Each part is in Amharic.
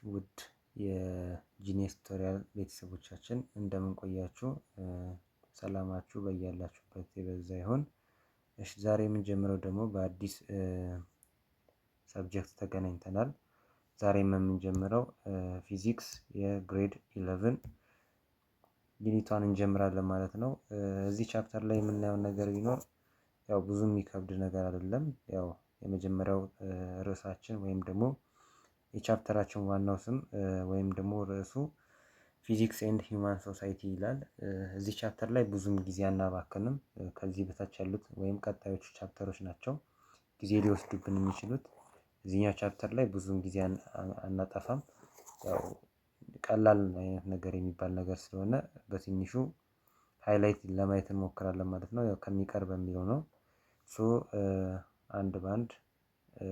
ውድ የጂኒየስ ቱቶሪያል ቤተሰቦቻችን እንደምን ቆያችሁ? ሰላማችሁ በያላችሁበት የበዛ ይሁን። እሺ ዛሬ የምንጀምረው ደግሞ በአዲስ ሰብጀክት ተገናኝተናል። ዛሬም የምንጀምረው ፊዚክስ የግሬድ 11 ዩኒቷን እንጀምራለን ማለት ነው። እዚህ ቻፕተር ላይ የምናየው ነገር ቢኖር ያው ብዙ የሚከብድ ነገር አይደለም። ያው የመጀመሪያው ርዕሳችን ወይም ደግሞ የቻፕተራችን ዋናው ስም ወይም ደግሞ ርዕሱ ፊዚክስ ኤንድ ሂውማን ሶሳይቲ ይላል። እዚህ ቻፕተር ላይ ብዙም ጊዜ አናባክንም። ከዚህ በታች ያሉት ወይም ቀጣዮቹ ቻፕተሮች ናቸው ጊዜ ሊወስዱብን የሚችሉት። እዚህኛው ቻፕተር ላይ ብዙም ጊዜ አናጠፋም። ያው ቀላል አይነት ነገር የሚባል ነገር ስለሆነ በትንሹ ሃይላይት ለማየት እንሞክራለን ማለት ነው። ያው ከሚቀርብ የሚለው ነው። አንድ በአንድ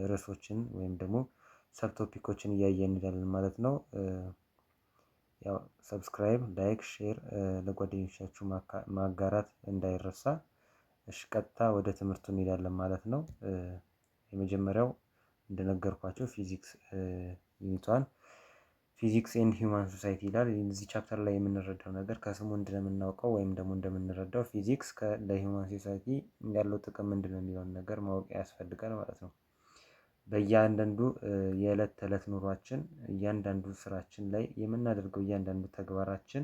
ርዕሶችን ወይም ደግሞ ሰብ ቶፒኮችን እያየን እንሄዳለን ማለት ነው። ያው ሰብስክራይብ፣ ላይክ፣ ሼር ለጓደኞቻችሁ ማጋራት እንዳይረሳ። እሺ ቀጥታ ወደ ትምህርቱ እንሄዳለን ማለት ነው። የመጀመሪያው እንደነገርኳቸው ፊዚክስ ዩኒቷን ፊዚክስ ኤንድ ሂውማን ሶሳይቲ ይላል። እዚህ ቻፕተር ላይ የምንረዳው ነገር ከስሙ እንደምናውቀው ወይም ደግሞ እንደምንረዳው ፊዚክስ ለሂውማን ሶሳይቲ ያለው ጥቅም ምንድነው የሚለውን ነገር ማወቅ ያስፈልጋል ማለት ነው። በእያንዳንዱ የዕለት ተዕለት ኑሯችን እያንዳንዱ ስራችን ላይ የምናደርገው እያንዳንዱ ተግባራችን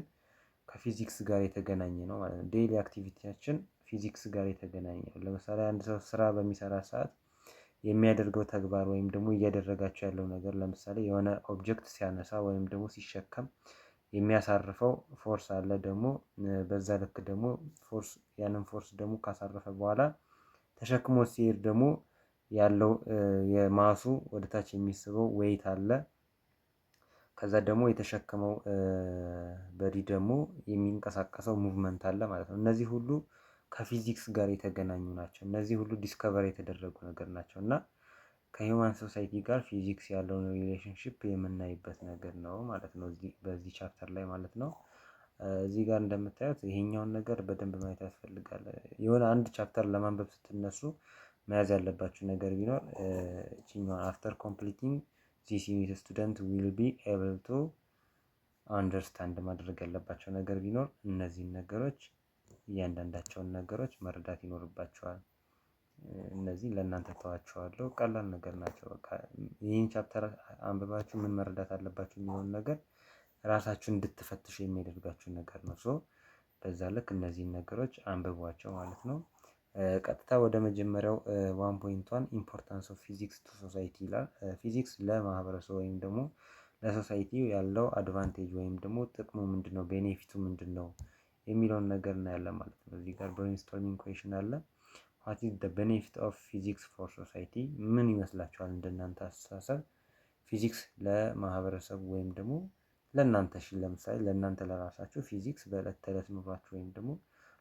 ከፊዚክስ ጋር የተገናኘ ነው ማለት ነው። ዴይሊ አክቲቪቲያችን ፊዚክስ ጋር የተገናኘ ነው። ለምሳሌ አንድ ሰው ስራ በሚሰራ ሰዓት የሚያደርገው ተግባር ወይም ደግሞ እያደረጋቸው ያለው ነገር ለምሳሌ የሆነ ኦብጀክት ሲያነሳ ወይም ደግሞ ሲሸከም የሚያሳርፈው ፎርስ አለ። ደግሞ በዛ ልክ ደግሞ ያንን ፎርስ ደግሞ ካሳረፈ በኋላ ተሸክሞ ሲሄድ ደግሞ ያለው የማሱ ወደታች የሚስበው ዌይት አለ። ከዛ ደግሞ የተሸከመው በዲ ደግሞ የሚንቀሳቀሰው ሙቭመንት አለ ማለት ነው። እነዚህ ሁሉ ከፊዚክስ ጋር የተገናኙ ናቸው። እነዚህ ሁሉ ዲስከቨር የተደረጉ ነገር ናቸው እና ከሂውማን ሶሳይቲ ጋር ፊዚክስ ያለውን ሪሌሽንሺፕ የምናይበት ነገር ነው ማለት ነው። በዚህ ቻፕተር ላይ ማለት ነው። እዚህ ጋር እንደምታዩት ይሄኛውን ነገር በደንብ ማየት ያስፈልጋል። የሆነ አንድ ቻፕተር ለማንበብ ስትነሱ መያዝ ያለባችሁ ነገር ቢኖር እቺኛዋን አፍተር ኮምፕሊቲንግ ዚስ ዩኒት ስቱደንት ዊል ቢ ኤብል ቱ አንደርስታንድ ማድረግ ያለባቸው ነገር ቢኖር እነዚህን ነገሮች እያንዳንዳቸውን ነገሮች መረዳት ይኖርባቸዋል። እነዚህ ለእናንተ ተዋቸዋለሁ። ቀላል ነገር ናቸው። በቃ ይህን ቻፕተር አንብባችሁ ምን መረዳት አለባችሁ የሚሆን ነገር ራሳችሁን እንድትፈትሹ የሚያደርጋችሁ ነገር ነው። በዛ ልክ እነዚህን ነገሮች አንብቧቸው ማለት ነው። ቀጥታ ወደ መጀመሪያው 1.1 ኢምፖርታንስ ኦፍ ፊዚክስ ቱ ሶሳይቲ ይላል። ፊዚክስ ለማህበረሰቡ ወይም ደግሞ ለሶሳይቲ ያለው አድቫንቴጅ ወይም ደግሞ ጥቅሙ ምንድነው፣ ቤኔፊቱ ምንድነው የሚለውን ነገር እናያለን ማለት ነው። እዚህ ጋር ብሬንስቶርሚንግ ኩዌሽን አለ። ዋት ኢዝ ዘ ቤኔፊት ኦፍ ፊዚክስ ፎር ሶሳይቲ? ምን ይመስላችኋል እንደናንተ አስተሳሰብ ፊዚክስ ለማህበረሰቡ ወይም ደግሞ ለእናንተ ለምሳሌ ለእናንተ ለራሳችሁ ፊዚክስ በዕለት ተዕለት ኑሯችሁ ወይም ደግሞ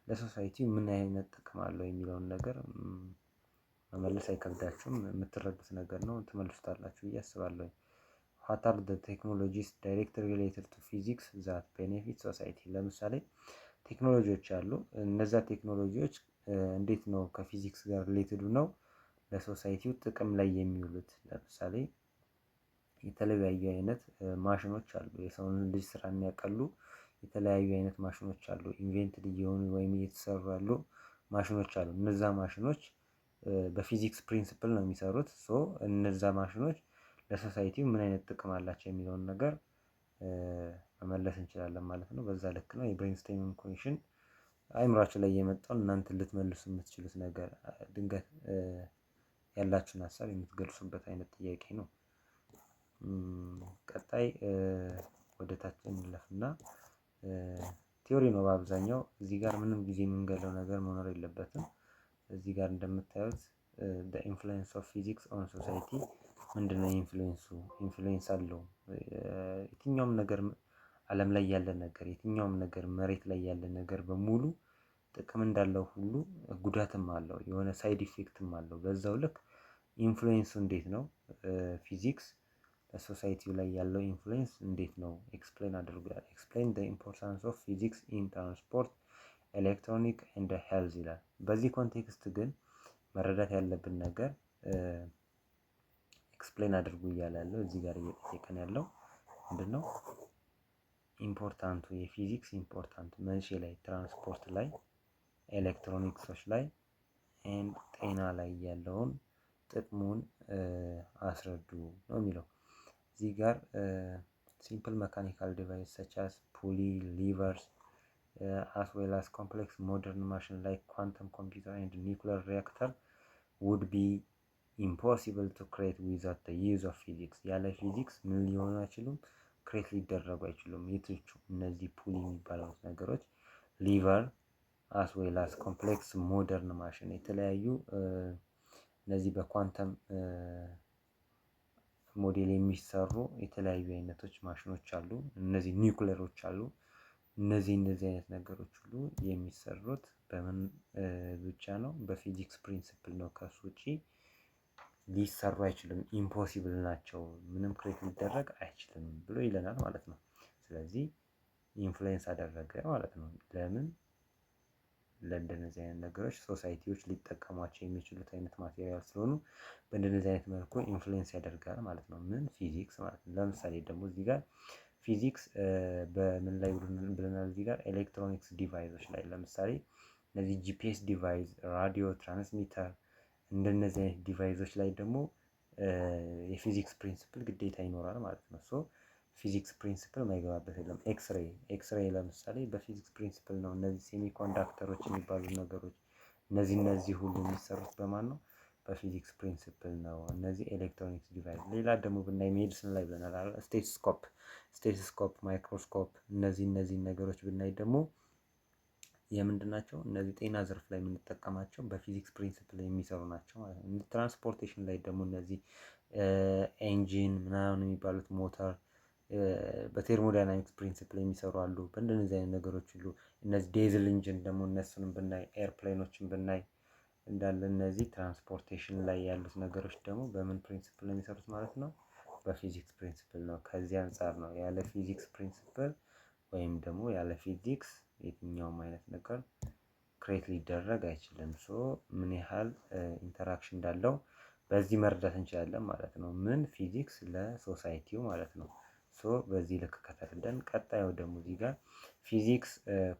ለሶሳይቲ ምን አይነት ጥቅም አለው የሚለውን ነገር መመለስ አይከብዳችሁም። የምትረዱት ነገር ነው፣ ትመልሱታላችሁ ብዬ አስባለሁ። ዋት አር ዘ ቴክኖሎጂስ ዳይሬክትሊ ሪሌትድ ቱ ፊዚክስ ዛት ቤኔፊት ሶሳይቲ? ለምሳሌ ቴክኖሎጂዎች አሉ። እነዛ ቴክኖሎጂዎች እንዴት ነው ከፊዚክስ ጋር ሪሌትድ ነው ለሶሳይቲው ጥቅም ላይ የሚውሉት? ለምሳሌ የተለያዩ አይነት ማሽኖች አሉ። የሰውን ልጅ ስራ የሚያቀሉ የተለያዩ አይነት ማሽኖች አሉ። ኢንቬንትድ እየሆኑ ወይም እየተሰሩ ያሉ ማሽኖች አሉ። እነዛ ማሽኖች በፊዚክስ ፕሪንሲፕል ነው የሚሰሩት። እነዛ ማሽኖች ለሶሳይቲው ምን አይነት ጥቅም አላቸው የሚለውን ነገር መመለስ እንችላለን ማለት ነው። በዛ ልክ ነው የብሬንስቶርሚንግ ኩዌሽን አይምሯችሁ ላይ የመጣውን እናንተ ልትመልሱ የምትችሉት ነገር ድንገት ያላችሁን ሀሳብ የምትገልጹበት አይነት ጥያቄ ነው። ቀጣይ ወደ ታች እንለፍና ቲዮሪ ነው በአብዛኛው። እዚህ ጋር ምንም ጊዜ የምንገለው ነገር መኖር የለበትም። እዚህ ጋር እንደምታዩት the influence of physics on society ምንድነው ኢንፍሉዌንሱ? ኢንፍሉዌንስ አለው። የትኛውም ነገር ዓለም ላይ ያለ ነገር የትኛውም ነገር መሬት ላይ ያለ ነገር በሙሉ ጥቅም እንዳለው ሁሉ ጉዳትም አለው። የሆነ ሳይድ ኢፌክትም አለው። በዛው ልክ ኢንፍሉዌንሱ እንዴት ነው? ፊዚክስ በሶሳይቲው ላይ ያለው ኢንፍሉዌንስ እንዴት ነው? ኤክስፕሌን አድርጉ። ኤክስፕሌን ዘ ኢምፖርታንስ ኦፍ ፊዚክስ ኢን ትራንስፖርት ኤሌክትሮኒክ ኤንድ ሄልዝ ይላል። በዚህ ኮንቴክስት ግን መረዳት ያለብን ነገር ኤክስፕሌን አድርጉ እያለ ያለው እዚህ ጋር እየጠየቀን ያለው ምንድነው ኢምፖርታንቱ የፊዚክስ ኢምፖርታንት መቼ ላይ? ትራንስፖርት ላይ፣ ኤሌክትሮኒክሶች ላይ ጤና ላይ ያለውን ጥቅሙን አስረዱ ነው የሚለው። እዚህ ጋር ሲምፕል መካኒካል ዲቫይስ ሰች አስ ፑሊ ሊቨርስ as well as complex modern machine like quantum computer and nuclear reactor would be impossible to create without the use of physics። ያለ ፊዚክስ ምን ሊሆኑ አይችሉም? ክሬት ሊደረጉ አይችሉም። የቶቹ? እነዚህ ፑሊ የሚባሉት ነገሮች፣ ሊቨር as well as complex modern machine የተለያዩ እነዚህ በኳንተም ሞዴል የሚሰሩ የተለያዩ አይነቶች ማሽኖች አሉ። እነዚህ ኒውክሌሮች አሉ። እነዚህ አይነት ነገሮች ሁሉ የሚሰሩት በምን ብቻ ነው? በፊዚክስ ፕሪንሲፕል ነው። ከሱ ውጪ ሊሰሩ አይችልም። ኢምፖሲብል ናቸው። ምንም ክሬት ሊደረግ አይችልም ብሎ ይለናል ማለት ነው። ስለዚህ ኢንፍሉዌንስ አደረገ ማለት ነው። ለምን? ለእንደነዚህ አይነት ነገሮች ሶሳይቲዎች ሊጠቀሟቸው የሚችሉት አይነት ማቴሪያል ስለሆኑ በእንደነዚህ አይነት መልኩ ኢንፍሉዌንስ ያደርጋል ማለት ነው። ምን? ፊዚክስ ማለት ነው። ለምሳሌ ደግሞ እዚህ ጋር ፊዚክስ በምን ላይ ብለናል? እዚህ ጋር ኤሌክትሮኒክስ ዲቫይሶች ላይ ለምሳሌ እነዚህ ጂፒኤስ ዲቫይስ፣ ራዲዮ ትራንስሚተር እንደነዚህ አይነት ዲቫይሶች ላይ ደግሞ የፊዚክስ ፕሪንሲፕል ግዴታ ይኖራል ማለት ነው። ሶ ፊዚክስ ፕሪንሲፕል ማይገባበት የለም። ኤክስሬይ ለምሳሌ በፊዚክስ ፕሪንሲፕል ነው። እነዚህ ሴሚኮንዳክተሮች የሚባሉ ነገሮች እነዚህ ሁሉ የሚሰሩት በማን ነው? በፊዚክስ ፕሪንሲፕል ነው። እነዚህ ኤሌክትሮኒክስ ዲቫይስ። ሌላ ደግሞ ብናይ ሜዲሲን ላይ ብለናል። ስቴቶስኮፕ፣ ማይክሮስኮፕ እነዚህ ነገሮች ብናይ ደግሞ የምንድን ናቸው? እነዚህ ጤና ዘርፍ ላይ የምንጠቀማቸው በፊዚክስ ፕሪንሲፕል የሚሰሩ ናቸው ማለት ነው። ትራንስፖርቴሽን ላይ ደግሞ እነዚህ ኤንጂን ምናምን የሚባሉት ሞተር በቴርሞዳይናሚክስ ፕሪንሲፕል የሚሰሩ አሉ። በእንደነዚህ አይነት ነገሮች ሁሉ እነዚህ ዴዝል ኢንጂን ደግሞ እነሱንም ብናይ፣ ኤርፕሌኖችን ብናይ እንዳለ እነዚህ ትራንስፖርቴሽን ላይ ያሉት ነገሮች ደግሞ በምን ፕሪንሲፕል ነው የሚሰሩት ማለት ነው? በፊዚክስ ፕሪንሲፕል ነው። ከዚህ አንጻር ነው ያለ ፊዚክስ ፕሪንሲፕል ወይም ደግሞ ያለ ፊዚክስ የትኛውም አይነት ነገር ክሬት ሊደረግ አይችልም። ሶ ምን ያህል ኢንተራክሽን እንዳለው በዚህ መረዳት እንችላለን ማለት ነው። ምን? ፊዚክስ ለሶሳይቲው ማለት ነው። ሶ በዚህ ልክ ከተረዳን ቀጣዩ ደግሞ እዚህ ጋር ፊዚክስ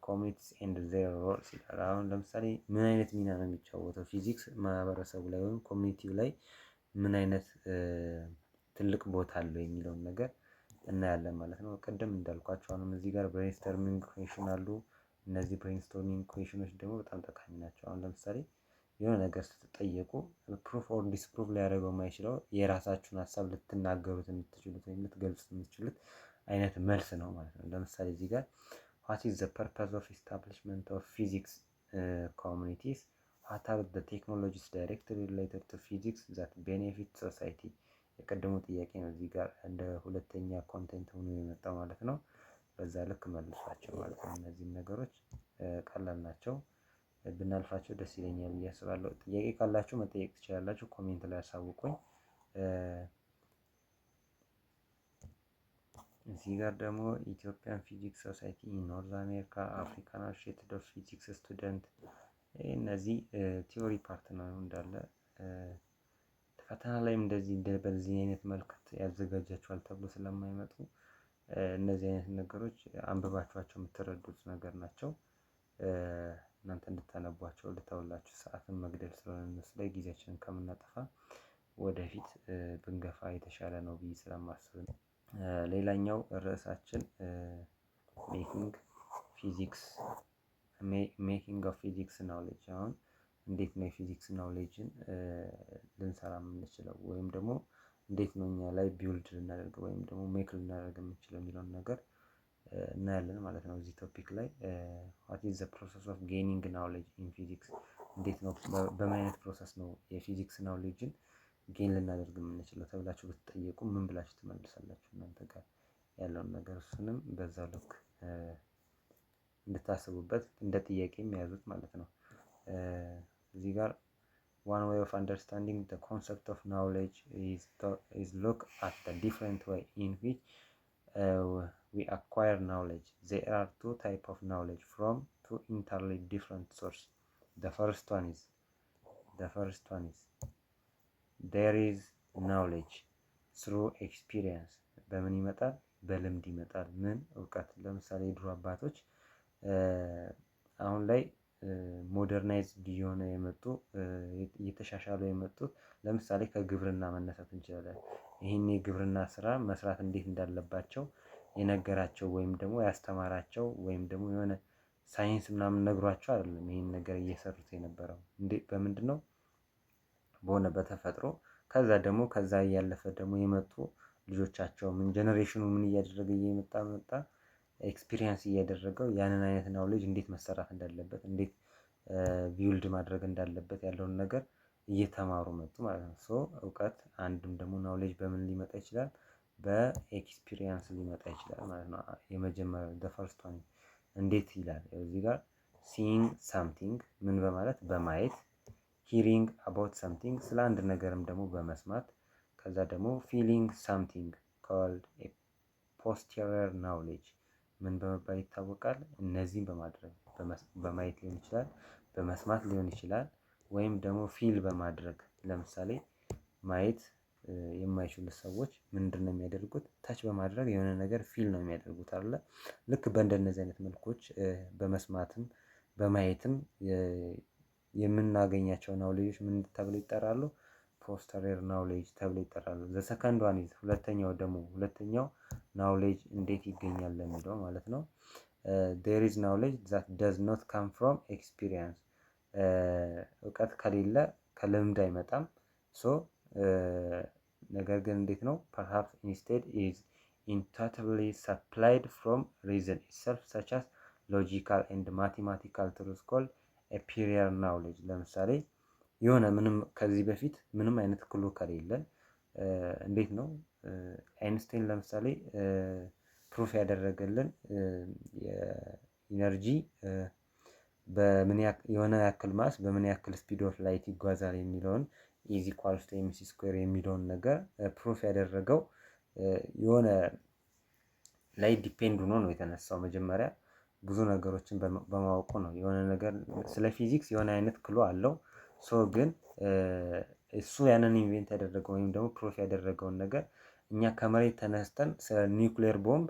ኮሚኒቲስ ኤንድ ዜር ሮልስ ይላል። አሁን ለምሳሌ ምን አይነት ሚና ነው የሚጫወተው ፊዚክስ ማህበረሰቡ ላይ ወይም ኮሚኒቲው ላይ ምን አይነት ትልቅ ቦታ አለው የሚለውን ነገር እናያለን ማለት ነው። ቅድም እንዳልኳቸው አሁንም እዚህ ጋር ብሬንስቶርሚንግ ኩዌሽን አሉ። እነዚህ ብሬንስቶርሚንግ ኩዌሽኖች ደግሞ በጣም ጠቃሚ ናቸው። አሁን ለምሳሌ የሆነ ነገር ስትጠየቁ ፕሩፍ ኦር ዲስፕሩቭ ሊያደርገው የማይችለው የራሳችሁን ሀሳብ ልትናገሩት የምትችሉት ወይም ልትገልጹት የምትችሉት አይነት መልስ ነው ማለት ነው። ለምሳሌ እዚህ ጋር what is the purpose of establishment of physics communities? what are the technologies directly related to physics that benefit society? የቀደሙ ጥያቄ ነው። እዚህ ጋር እንደ ሁለተኛ ኮንቴንት ሆኖ የመጣው ማለት ነው። በዛ ልክ መልሷቸው ማለት ነው። እነዚህን ነገሮች ቀላል ናቸው፣ ብናልፋቸው ደስ ይለኛል ብዬ አስባለሁ። ጥያቄ ካላችሁ መጠየቅ ትችላላችሁ፣ ኮሜንት ላይ አሳውቁኝ። እዚህ ጋር ደግሞ ኢትዮጵያን ፊዚክስ ሶሳይቲ ኖርዝ አሜሪካ አፍሪካን አሶሺዬትድ ኦፍ ፊዚክስ ስቱደንት፣ እነዚህ ቲዮሪ ፓርት ነው እንዳለ። ፈተና ላይም በዚህ አይነት መልክ ያዘጋጃቸዋል ተብሎ ስለማይመጡ እነዚህ አይነት ነገሮች አንብባችኋቸው የምትረዱት ነገር ናቸው። እናንተ እንድታነቧቸው ልተውላችሁ፣ ሰዓትን መግደል ስለሆነ እነሱ ላይ ጊዜያችንን ከምናጠፋ ወደፊት ብንገፋ የተሻለ ነው ብዬ ስለማስብ ነው። ሌላኛው ርዕሳችን ሜኪንግ ኦፍ ፊዚክስ ናውሌጅ። አሁን እንዴት ነው የፊዚክስ ናውሌጅን ልንሰራ የምንችለው ወይም ደግሞ እንዴት ነው እኛ ላይ ቢውልድ ልናደርግ ወይም ደግሞ ሜክ ልናደርግ የምንችለው የሚለውን ነገር እናያለን ማለት ነው። እዚህ ቶፒክ ላይ what is the process of gaining knowledge in physics? እንዴት ነው በምን አይነት ፕሮሰስ ነው የፊዚክስ ናውሌጅን ጌን ልናደርግ የምንችለው ተብላችሁ ብትጠየቁ ምን ብላችሁ ትመልሳላችሁ? እናንተ ጋር ያለውን ነገር እሱንም በዛው ልክ እንድታስቡበት እንደ ጥያቄ የሚያዙት ማለት ነው። እዚህ ጋር one way of understanding the concept of knowledge is look at the different way in which we acquire knowledge. There are two types of knowledge from two entirely different sources. The first one is there is knowledge through experience. በምን ይመጣል? በልምድ ይመጣል። ምን እውቀት? ለምሳሌ የድሮ አባቶች አሁን ላይ ሞደርናይዝድ እየሆነ የመጡ እየተሻሻሉ የመጡት ለምሳሌ ከግብርና መነሳት እንችላለን። ይሄን የግብርና ስራ መስራት እንዴት እንዳለባቸው የነገራቸው ወይም ደግሞ ያስተማራቸው ወይም ደግሞ የሆነ ሳይንስ ምናምን ነግሯቸው አይደለም ይሄን ነገር እየሰሩት የነበረው በምንድነው? በሆነ በተፈጥሮ ከዛ ደግሞ ከዛ እያለፈ ደግሞ የመጡ ልጆቻቸው ምን ጀነሬሽኑ ምን እያደረገ እየመጣ መጣ ኤክስፒሪየንስ እያደረገው ያንን አይነት ናውሌጅ እንዴት መሰራት እንዳለበት እንዴት ቢውልድ ማድረግ እንዳለበት ያለውን ነገር እየተማሩ መጡ ማለት ነው። ሶ እውቀት አንድም ደግሞ ናውሌጅ በምን ሊመጣ ይችላል? በኤክስፒሪየንስ ሊመጣ ይችላል ማለት ነው። የመጀመሪያው ዘ ፈርስት ዋን እንዴት ይላል እዚህ ጋር ሲይንግ ሳምቲንግ ምን በማለት በማየት ሂሪንግ አባውት ሳምቲንግ ስለ አንድ ነገርም ደግሞ በመስማት ከዛ ደግሞ ፊሊንግ ሳምቲንግ ኮልድ ፖስቴሪየር ናውሌጅ ምን በመባል ይታወቃል? እነዚህን በማድረግ በማየት ሊሆን ይችላል፣ በመስማት ሊሆን ይችላል፣ ወይም ደግሞ ፊል በማድረግ ለምሳሌ ማየት የማይችሉ ሰዎች ምንድነው የሚያደርጉት? ታች በማድረግ የሆነ ነገር ፊል ነው የሚያደርጉት አይደለ? ልክ በእንደነዚህ አይነት መልኮች በመስማትም በማየትም የምናገኛቸው ናውሌጆች ምን ተብለው ይጠራሉ? ፖስተሪየር ናውሌጅ ተብለው ይጠራሉ። ዘ ሰከንድ ዋን ኢዝ ሁለተኛው ናውሌጅ እንዴት ይገኛል ለሚለው ማለት ነው። ዴር ኢዝ ናውሌጅ ዛት ደዝ ኖት ካም ፍሮም ኤክስፒሪየንስ እውቀት ከሌለ ከልምድ አይመጣም። ሶ ነገር ግን እንዴት ነው? ፐርሃፕስ ኢንስቴድ ኢዝ ኢንቱይቲቭሊ ሰፕላይድ ፍሮም ሪዝን ኢትሰልፍ ሰች አስ ሎጂካል ኤንድ ማቴማቲካል ትሩዝ ኮልድ ኤፒሪየር ናውሌጅ። ለምሳሌ የሆነ ምንም ከዚህ በፊት ምንም አይነት ክሉ ከሌለን እንዴት ነው አይንስታይን ለምሳሌ ፕሩፍ ያደረገልን የኢነርጂ በምን የሆነ ያክል ማስ በምን ያክል ስፒድ ኦፍ ላይት ይጓዛል የሚለውን ኢዝ ኢኳልስ ቱ ኤምሲ ስኩዌር የሚለውን ነገር ፕሩፍ ያደረገው የሆነ ላይ ዲፔንድ ሆኖ ነው የተነሳው። መጀመሪያ ብዙ ነገሮችን በማወቁ ነው። የሆነ ነገር ስለ ፊዚክስ የሆነ አይነት ክሎ አለው። ሶ ግን እሱ ያንን ኢንቨንት ያደረገው ወይም ደግሞ ፕሩፍ ያደረገውን ነገር እኛ ከመሬት ተነስተን ስለ ኒውክሌር ቦምብ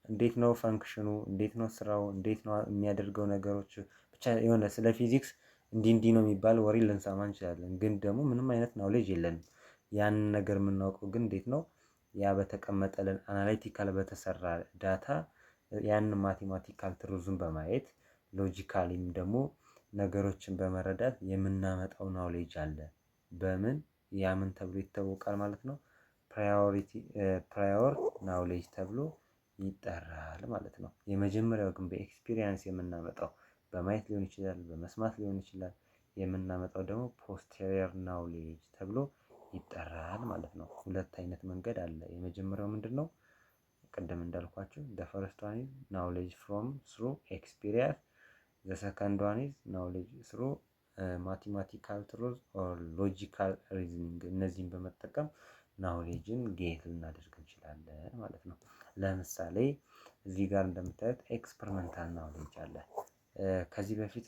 እንዴት ነው ፈንክሽኑ፣ እንዴት ነው ስራው፣ እንዴት ነው የሚያደርገው ነገሮች ብቻ የሆነ ስለ ፊዚክስ እንዲህ ነው የሚባል ወሬ ልንሰማ እንችላለን። ግን ደግሞ ምንም አይነት ናውሌጅ የለንም። ያንን ነገር የምናውቀው ግን እንዴት ነው? ያ በተቀመጠልን አናላይቲካል በተሰራ ዳታ ያንን ማቴማቲካል ትሩዝን በማየት ሎጂካሊም ደግሞ ነገሮችን በመረዳት የምናመጣው ናውሌጅ አለ። በምን ያ ምን ተብሎ ይታወቃል ማለት ነው? ፕራዮር ናውሌጅ ተብሎ ይጠራል ማለት ነው። የመጀመሪያው ግን በኤክስፒሪየንስ የምናመጣው በማየት ሊሆን ይችላል፣ በመስማት ሊሆን ይችላል። የምናመጣው ደግሞ ፖስቴሪየር ናውሌጅ ተብሎ ይጠራል ማለት ነው። ሁለት አይነት መንገድ አለ። የመጀመሪያው ምንድነው? ቅድም እንዳልኳችሁ the first one is knowledge from through experience, the second one is knowledge through mathematical truth or logical reasoning። እነዚህን በመጠቀም ናውሌጅን ጌት ልናደርግ እንችላለን ማለት ነው። ለምሳሌ እዚህ ጋር እንደምታዩት ኤክስፐሪመንታል ናውሌጅ አለ። ከዚህ በፊት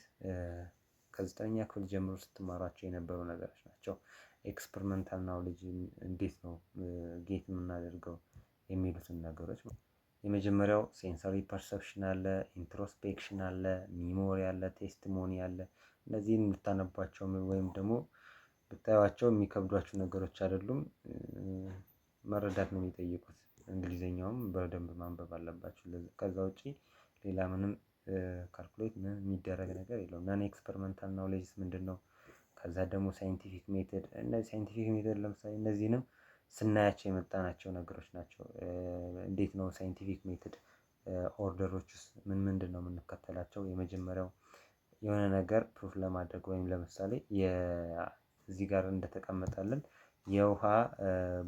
ከ9ኛ ክፍል ጀምሮ ስትማሯቸው የነበሩ ነገሮች ናቸው። ኤክስፐሪመንታል ናውሌጅ እንዴት ነው ጌት የምናደርገው የሚሉትን ነገሮች የመጀመሪያው ሴንሰሪ ፐርሰፕሽን አለ፣ ኢንትሮስፔክሽን አለ፣ ሚሞሪ አለ፣ ቴስቲሞኒ አለ። እነዚህን የምታነቧቸው ወይም ደግሞ ብታዩዋቸው የሚከብዷቸው ነገሮች አይደሉም። መረዳት ነው የሚጠይቁት። እንግሊዘኛውም በደንብ ማንበብ አለባችሁ። ከዛ ውጪ ሌላ ምንም ካልኩሌት ምን የሚደረግ ነገር የለውም። ናን ኤክስፐሪመንታል ናውሌጅስ ምንድነው? ከዛ ደግሞ ሳይንቲፊክ ሜተድ። እነዚህ ሳይንቲፊክ ሜተድ ለምሳሌ እነዚህንም ስናያቸው የመጣናቸው ነገሮች ናቸው። እንዴት ነው ሳይንቲፊክ ሜተድ ኦርደሮችስ ምንድን ነው የምንከተላቸው? የመጀመሪያው የሆነ ነገር ፕሩፍ ለማድረግ ወይም ለምሳሌ እዚህ ጋር እንደተቀመጠልን የውሃ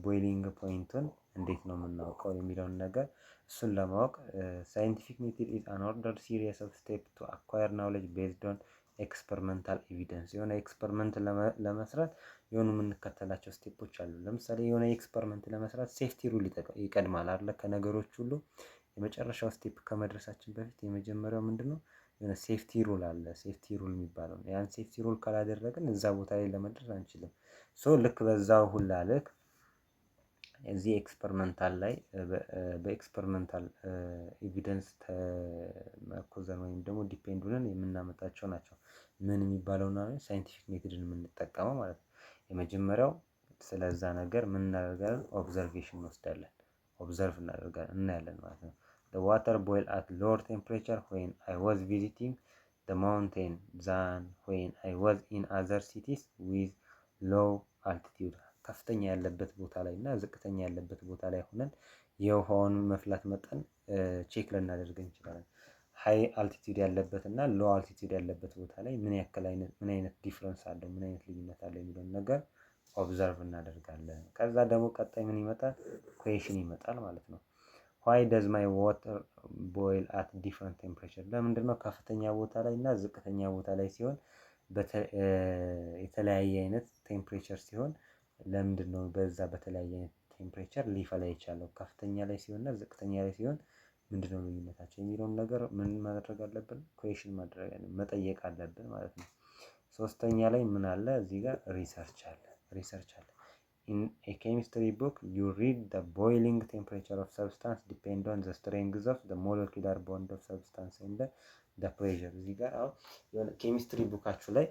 ቦይሊንግ ፖይንቱን እንዴት ነው የምናውቀው የሚለውን ነገር እሱን ለማወቅ ሳይንቲፊክ ሜተድ ኢዝ አን ኦርደርድ ሲሪየስ ኦፍ ስቴፕ ቱ አኳየር ናውሌጅ ቤዝድ ኦን ኤክስፐሪመንታል ኤቪደንስ። የሆነ ኤክስፐሪመንት ለመስራት የሆኑ የምንከተላቸው ስቴፖች አሉ። ለምሳሌ የሆነ ኤክስፐሪመንት ለመስራት ሴፍቲ ሩል ይቀድማል አይደለ? ከነገሮች ሁሉ የመጨረሻው ስቴፕ ከመድረሳችን በፊት የመጀመሪያው ምንድነው? የሆነ ሴፍቲ ሩል አለ። ሴፍቲ ሩል የሚባለው ያን ሴፍቲ ሩል ካላደረግን እዛ ቦታ ላይ ለመድረስ አንችልም። ሶ ልክ በዛው ሁላ ልክ እዚህ ኤክስፐሪመንታል ላይ በኤክስፐሪመንታል ኤቪደንስ ተመርኩዘን ወይም ደግሞ ዲፔንድ ብለን የምናመጣቸው ናቸው። ምን የሚባለው ነው? ሳይንቲፊክ ሜቶድን የምንጠቀመው ማለት ነው። የመጀመሪያው ስለዛ ነገር ምን እናደርጋለን? ኦብዘርቬሽን እንወስዳለን። ኦብዘርቭ እናደርጋለን፣ እናያለን ማለት ነው። the water boil at lower temperature when I was visiting the mountain than when I was in other cities with low altitude። ከፍተኛ ያለበት ቦታ ላይ እና ዝቅተኛ ያለበት ቦታ ላይ ሆነን የውሃውን መፍላት መጠን ቼክ ልናደርግ እንችላለን። ሃይ አልቲቲዩድ ያለበት እና ሎ አልቲቲዩድ ያለበት ቦታ ላይ ምን አይነት ዲፍረንስ አለው፣ ምን አይነት ልዩነት አለው የሚለውን ነገር ኦብዘርቭ እናደርጋለን። ከዛ ደግሞ ቀጣይ ምን ይመጣል? ኩዌሽን ይመጣል ማለት ነው። ዋይ ደዝ ማይ ዋተር ቦይል አት ዲፍረንት ቴምፕሬቸር? ለምንድነው ከፍተኛ ቦታ ላይ እና ዝቅተኛ ቦታ ላይ ሲሆን የተለያየ አይነት ቴምፕሬቸር ሲሆን ለምንድነው በዛ በተለያየ አይነት ቴምፕሬቸር ሊፈላ የቻለው? ከፍተኛ ላይ ሲሆን እና ዝቅተኛ ላይ ሲሆን ምንድነው ልዩነታቸው የሚለውን ነገር ምን ማድረግ አለብን? ኩዌሽን ማድረግ መጠየቅ አለብን ማለት ነው። ሶስተኛ ላይ ምን አለ? እዚህ ጋር ሪሰርች አለ። In a chemistry book you read the boiling temperature of substance depend on the strength of the molecular bond of substance and the pressure። እዚህ ጋር አሁን የሆነ ኬሚስትሪ ቡካችሁ ላይ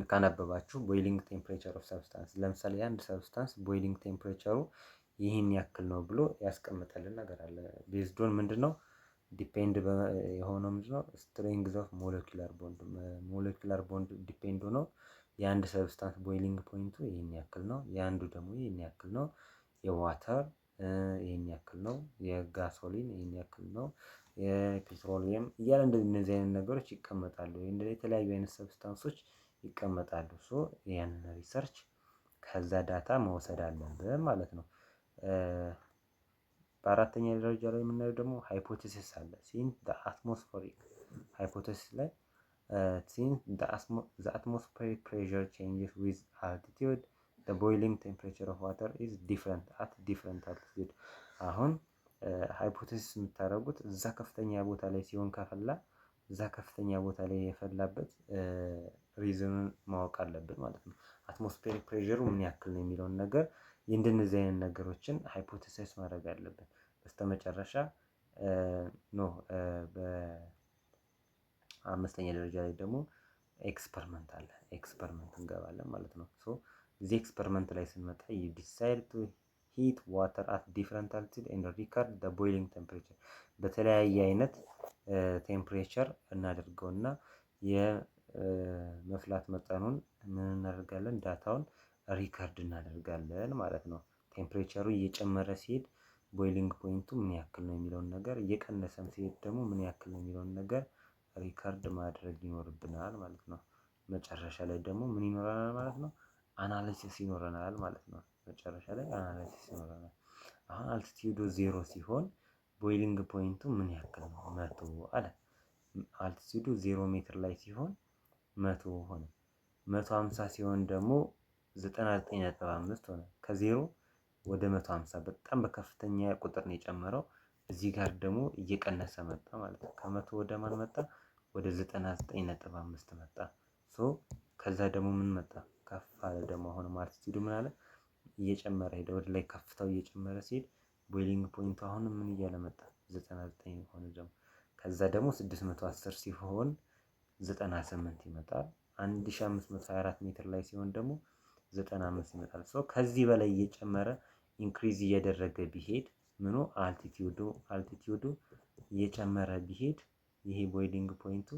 ካነበባችሁ ቦይሊንግ ቴምፕሬቸር ኦፍ ሰብስታንስ፣ ለምሳሌ የአንድ ሰብስታንስ ቦይሊንግ ቴምፕሬቸሩ ይህን ያክል ነው ብሎ ያስቀምጠልን ነገር አለ። ቤዝዶን ምንድነው ዲፔንድ የሆነው ምንድነው? ስትሬንግዝ ኦፍ ሞለኪላር ቦንድ ዲፔንድ ሆኖ የአንድ ሰብስታንስ ቦይሊንግ ፖይንቱ ይህን ያክል ነው፣ የአንዱ ደግሞ ይህን ያክል ነው፣ የዋተር ይህን ያክል ነው፣ የጋሶሊን ይህን ያክል ነው፣ የፔትሮሊየም እያለ እነዚህ አይነት ነገሮች ይቀመጣሉ። የተለያዩ አይነት ሰብስታንሶች ይቀመጣሉ። ሶ ያንን ሪሰርች ከዛ ዳታ መውሰድ አለብን ማለት ነው። በአራተኛ ደረጃ ላይ የምናየው ደግሞ ሃይፖቴሲስ አለ። ሲንስ ዘ አትሞስፌሪክ ሃይፖቴሲስ ላይ since the atmospheric pressure changes with altitude the boiling temperature of water is different at different altitude። አሁን ሃይፖቴሲስ የምታደርጉት እዛ ከፍተኛ ቦታ ላይ ሲሆን ከፈላ እዛ ከፍተኛ ቦታ ላይ የፈላበት ሪዝኑን ማወቅ አለብን ማለት ነው። አትሞስፌሪክ ፕሬሸሩ ምን ያክል ነው የሚለውን ነገር የእንደነዚህ አይነት ነገሮችን ሃይፖቴሲስ ማድረግ አለብን። በስተመጨረሻ በአምስተኛ ደረጃ ላይ ደግሞ ኤክስፐሪመንት አለ። ኤክስፐሪመንት እንገባለን ማለት ነው። ሶ እዚህ ኤክስፐሪመንት ላይ ስንመጣ you decide to heat water at different altitude and record the boiling temperature። በተለያየ አይነት ቴምፕሬቸር እናደርገውና የመፍላት መጠኑን ምን እናደርጋለን? ዳታውን ሪከርድ እናደርጋለን ማለት ነው። ቴምፕሬቸሩ እየጨመረ ሲሄድ ቦይሊንግ ፖይንቱ ምን ያክል ነው የሚለውን ነገር፣ እየቀነሰም ሲሄድ ደግሞ ምን ያክል ነው የሚለውን ነገር ሪከርድ ማድረግ ይኖርብናል ማለት ነው። መጨረሻ ላይ ደግሞ ምን ይኖረናል ማለት ነው? አናሊሲስ ይኖረናል ማለት ነው። መጨረሻ ላይ አናሊሲስ ይኖረናል። አሁን አልቲቲዩዱ 0 ሲሆን ቦይሊንግ ፖይንቱ ምን ያክል ነው? 100 አለ። አልቲቲዩዱ 0 ሜትር ላይ ሲሆን 100 ሆነ። 150 ሲሆን ደግሞ 99.5 ሆነ። ከ0 ወደ 150 በጣም በከፍተኛ ቁጥር ነው የጨመረው። እዚህ ጋር ደግሞ እየቀነሰ መጣ ማለት ነው። ከ100 ወደ ማን መጣ? ወደ 99.5 መጣ። ሶ ከዛ ደግሞ ምን መጣ? ከፍ አለ ደግሞ አሁንም አልቲቲዩዱ ምን አለ? እየጨመረ ሄደ። ወደ ላይ ከፍታው እየጨመረ ሲሄድ ቦይሊንግ ፖይንቱ አሁንም ምን እያለ መጣ? 99 ሆነ ደግሞ። ከዛ ደግሞ 610 ሲሆን 98 ይመጣል። 1524 ሜትር ላይ ሲሆን ደግሞ 95 ይመጣል። ሶ ከዚህ በላይ እየጨመረ ኢንክሪዝ እያደረገ ቢሄድ ምኑ አልቲቲዩዱ እየጨመረ ቢሄድ ይሄ ቦይሊንግ ፖይንቱ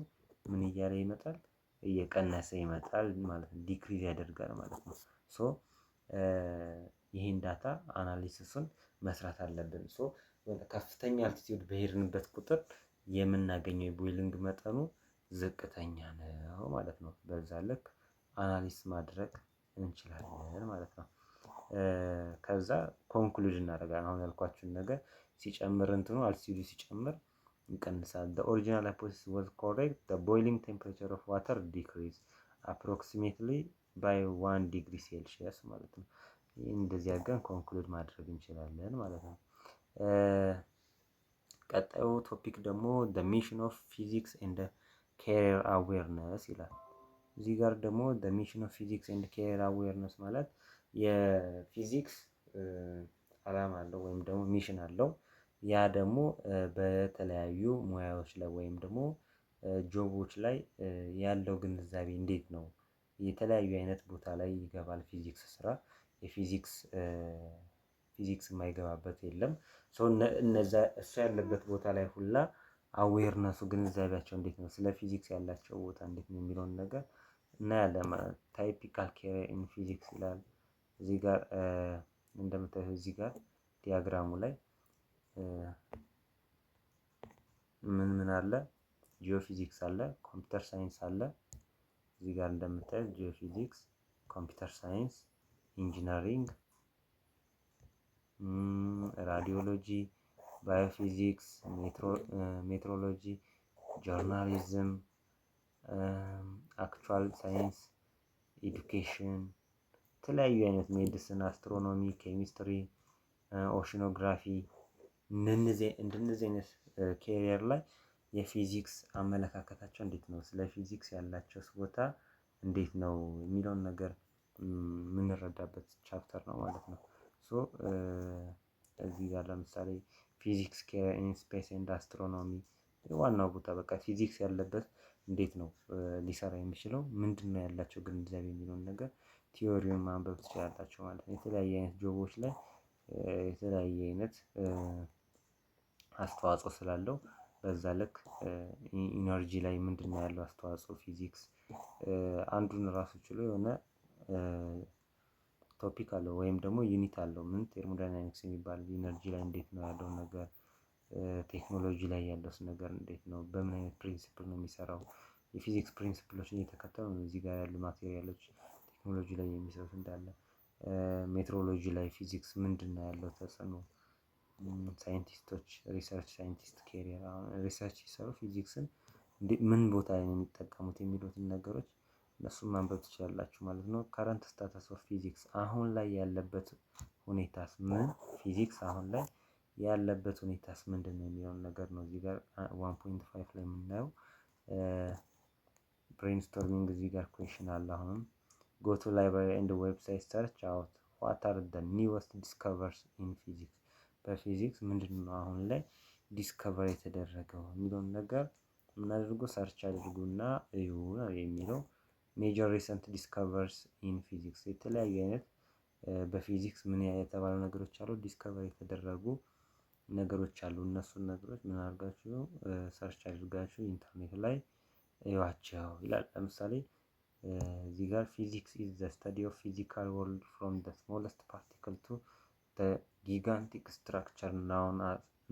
ምን እያለ ይመጣል? እየቀነሰ ይመጣል ማለት ነው። ዲክሪዝ ያደርጋል ማለት ነው። ሶ ይሄን ዳታ አናሊሲሱን መስራት አለብን። ሶ ከፍተኛ አልቲቲዩድ በሄድንበት ቁጥር የምናገኘው የቦይሊንግ መጠኑ ዝቅተኛ ነው ማለት ነው። በዛ ልክ አናሊሲስ ማድረግ እንችላለን ማለት ነው። ከዛ ኮንክሉዥን እናደርጋለን። አሁን ያልኳችሁን ነገር ሲጨምር እንትኑ አልቲቲዩዱ ሲጨምር ይቀንሳል። the original hypothesis was correct. the boiling temperature of water decreased approximately by 1 degree Celsius ማለት ነው። እንደዚህ አድርገን ኮንክሉድ ማድረግ እንችላለን ማለት ነው። ቀጣዩ ቶፒክ ደግሞ the mission of physics and career awareness ይላል። እዚህ ጋር ደግሞ the mission of physics and career awareness ማለት የፊዚክስ አላማ አለው ወይም ደግሞ ሚሽን አለው። ያ ደግሞ በተለያዩ ሙያዎች ላይ ወይም ደግሞ ጆቦች ላይ ያለው ግንዛቤ እንዴት ነው? የተለያዩ አይነት ቦታ ላይ ይገባል ፊዚክስ ስራ የፊዚክስ ፊዚክስ የማይገባበት የለም። እነዛ እሱ ያለበት ቦታ ላይ ሁላ አዌርነሱ ግንዛቤያቸው እንዴት ነው? ስለ ፊዚክስ ያላቸው ቦታ እንዴት ነው የሚለውን ነገር እናያለን ማለት ነው። ታይፒካል ኬሪየር ኢን ፊዚክስ ይላል። እዚህ ጋር እንደምታዩት እዚህ ጋር ዲያግራሙ ላይ ምን ምን አለ? ጂኦፊዚክስ አለ፣ ኮምፒውተር ሳይንስ አለ። እዚህ ጋር እንደምታዩት ጂኦፊዚክስ፣ ኮምፒውተር ሳይንስ፣ ኢንጂነሪንግ፣ ራዲዮሎጂ፣ ባዮፊዚክስ፣ ሜትሮሎጂ፣ ጆርናሊዝም፣ አክቹዋል ሳይንስ፣ ኤዱኬሽን፣ የተለያዩ አይነት ሜዲሲን፣ አስትሮኖሚ፣ ኬሚስትሪ፣ ኦሽኖግራፊ እንደነዚህ አይነት ኬሪየር ላይ የፊዚክስ አመለካከታቸው እንዴት ነው? ስለ ፊዚክስ ያላቸው ቦታ እንዴት ነው የሚለውን ነገር የምንረዳበት ቻፕተር ነው ማለት ነው። እዚህ ጋር ለምሳሌ ፊዚክስ ኬሪየር ኢን ስፔስ ኤንድ አስትሮኖሚ ዋናው ቦታ በቃ ፊዚክስ ያለበት እንዴት ነው ሊሰራ የሚችለው ምንድነው ያላቸው ግንዛቤ የሚለውን ነገር ቲዮሪውን ማንበብ ትችላላችሁ ማለት ነው። የተለያየ አይነት ጆቦች ላይ የተለያየ አይነት አስተዋጽኦ ስላለው በዛ ልክ ኢነርጂ ላይ ምንድነው ያለው አስተዋጽኦ ፊዚክስ አንዱን ራሱ ችሎ የሆነ ቶፒክ አለው ወይም ደግሞ ዩኒት አለው። ምን ቴርሞዳይናሚክስ የሚባል ኢነርጂ ላይ እንዴት ነው ያለው ነገር ቴክኖሎጂ ላይ ያለውስ ነገር እንዴት ነው? በምን አይነት ፕሪንሲፕል ነው የሚሰራው? የፊዚክስ ፕሪንሲፕሎችን እየተከተሉ ነው እዚህ ጋር ያሉ ማቴሪያሎች ቴክኖሎጂ ላይ የሚሰሩት እንዳለ ሜትሮሎጂ ላይ ፊዚክስ ምንድነው ያለው ተጽዕኖ? ሳይንቲስቶች ሪሰርች ሳይንቲስት ኬሪየር ሪሰርች ሲሰሩ ፊዚክስን ምን ቦታ ላይ ነው የሚጠቀሙት የሚሉትን ነገሮች እነሱን ማንበብ ትችላላችሁ ማለት ነው። ከረንት ስታተስ ኦፍ ፊዚክስ አሁን ላይ ያለበት ሁኔታስ ምን ፊዚክስ አሁን ላይ ያለበት ሁኔታስ ምንድነው የሚለውን ነገር ነው እዚህ ጋር 1.5 ላይ የምናየው። ብሬንስቶርሚንግ እዚህ ጋር ኩዌሽን አለ። አሁንም ጎ ቱ ላይብራሪ ኤንድ ዌብሳይት ሰርች አውት ዋት አር ዘ ኒውስት ዲስከቨርስ ኢን ፊዚክስ በፊዚክስ ምንድነው አሁን ላይ ዲስከቨር የተደረገው የሚለውን ነገር ምን አድርጉ ሰርች አድርጉና እዩ ነው የሚለው። ሜጀር ሪሰንት ዲስከቨርስ ኢን ፊዚክስ የተለያዩ አይነት በፊዚክስ ምን የተባሉ ነገሮች አሉ ዲስከቨር የተደረጉ ነገሮች አሉ። እነሱን ነገሮች ምን አድርጋችሁ ሰርች አድርጋችሁ ኢንተርኔት ላይ እዩዋቸው ይላል። ለምሳሌ እዚህ ጋር ፊዚክስ ኢዝ ዘ ስተዲ ኦፍ ፊዚካል ወርልድ ፍሮም ዘ ስሞለስት ፓርቲክል ቱ ዘ ጊጋንቲክ ስትራክቸር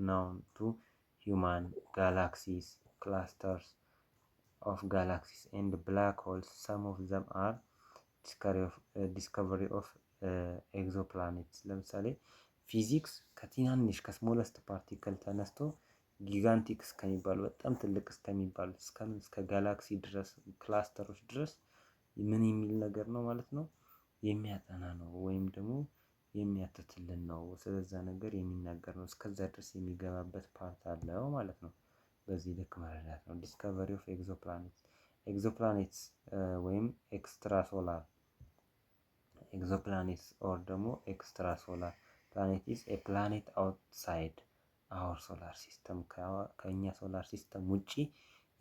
ናውን ቱ ሂውማን ጋላክሲስ ክላስተርስ of galaxies and black holes. Some of them are discovery of exoplanets. ለምሳሌ ፊዚክስ ከትናንሽ ከስሞለስት ፓርቲክል ተነስቶ ጊጋንቲክ እስከሚባሉ በጣም ትልቅ እስከሚባሉ እስከ ጋላክሲ ድረስ ክላስተሮች ድረስ ምን የሚል ነገር ነው ማለት ነው የሚያጠና ነው ወይም ደግሞ የሚያትትልን ነው። ስለዛ ነገር የሚናገር ነው። እስከዛ ድረስ የሚገባበት ፓርት አለው ማለት ነው። በዚህ ልክ መረዳት ነው። ዲስከቨሪ ኦፍ ኤግዞፕላኔትስ ኤግዞፕላኔትስ ወይም ኤክስትራ ሶላር ኤግዞፕላኔትስ ኦር ደግሞ ኤክስትራ ሶላር ፕላኔት ኢዝ ኤ ፕላኔት አውትሳይድ አወር ሶላር ሲስተም ከእኛ ሶላር ሲስተም ውጪ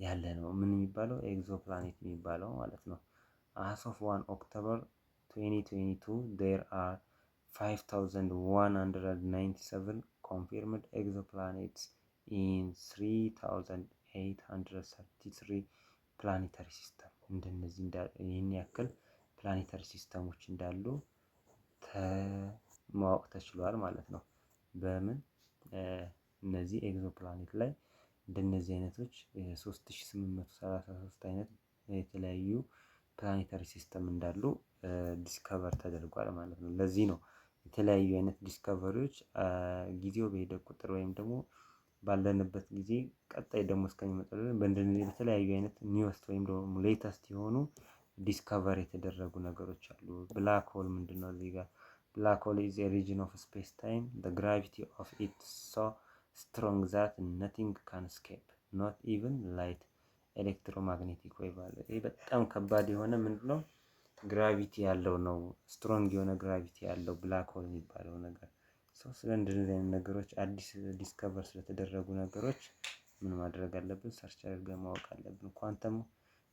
ያለ ነው ምን የሚባለው ኤግዞፕላኔት የሚባለው ማለት ነው። አስ ኦፍ 1 ኦክቶበር 2022 there are 5197 confirmed exoplanets in 3833 ፕላኔታሪ ሲስተም እንደነዚህ ይህን ያክል ፕላኔታሪ ሲስተሞች እንዳሉ ማወቅ ተችሏል ማለት ነው። በምን እነዚህ ኤግዞፕላኔት ላይ እንደነዚህ አይነቶች 3833 አይነት የተለያዩ ፕላኔታሪ ሲስተም እንዳሉ ዲስከቨር ተደርጓል ማለት ነው። ለዚህ ነው የተለያዩ አይነት ዲስከቨሪዎች ጊዜው በሄደ ቁጥር ወይም ደግሞ ባለንበት ጊዜ ቀጣይ ደግሞ እስከሚመጣ በእንደዚህ በተለያዩ አይነት ኒውስት ወይም ደግሞ ሌተስት የሆኑ ዲስከቨር የተደረጉ ነገሮች አሉ። ብላክ ሆል ምንድነው? እዚህ ጋር ብላክ ሆል ኢዝ ኤ ሪጅን ኦፍ ስፔስ ታይም ዘ ግራቪቲ ኦፍ ኢት ሶ ስትሮንግ ዛት ነቲንግ ካን ስኬፕ ኖት ኢቭን ላይት ኤሌክትሮማግኔቲክ ዌቭ አለ። ይሄ በጣም ከባድ የሆነ ምንድነው ግራቪቲ ያለው ነው። ስትሮንግ የሆነ ግራቪቲ ያለው ብላክ ሆል የሚባለው ነገር ስለ እንደዚህ አይነት ነገሮች አዲስ ዲስከቨር ስለተደረጉ ነገሮች ምን ማድረግ አለብን? ሰርች አድርገን ማወቅ አለብን። ኳንተም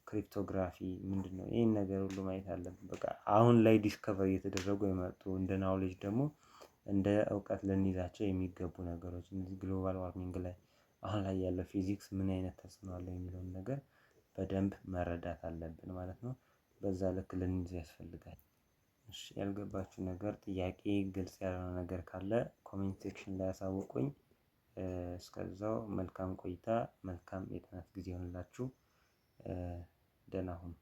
ክሪፕቶግራፊ ምንድነው? ይሄን ነገር ሁሉ ማየት አለብን። በቃ አሁን ላይ ዲስከቨር እየተደረጉ የመጡ እንደ ናውሌጅ ደግሞ እንደ እውቀት ልንይዛቸው የሚገቡ ነገሮች እነዚህ ግሎባል ዋርሚንግ ላይ አሁን ላይ ያለው ፊዚክስ ምን አይነት ተጽዕኖ አለው የሚለውን ነገር በደንብ መረዳት አለብን ማለት ነው። በዛ ልክ ልንይዝ ያስፈልጋል። እሺ ያልገባችሁ ነገር ጥያቄ ግልጽ ያልሆነ ነገር ካለ ኮሜንት ሴክሽን ላይ አሳውቁኝ። እስከዛው መልካም ቆይታ መልካም የጥናት ጊዜ ይሆንላችሁ። ደህና ሁኑ።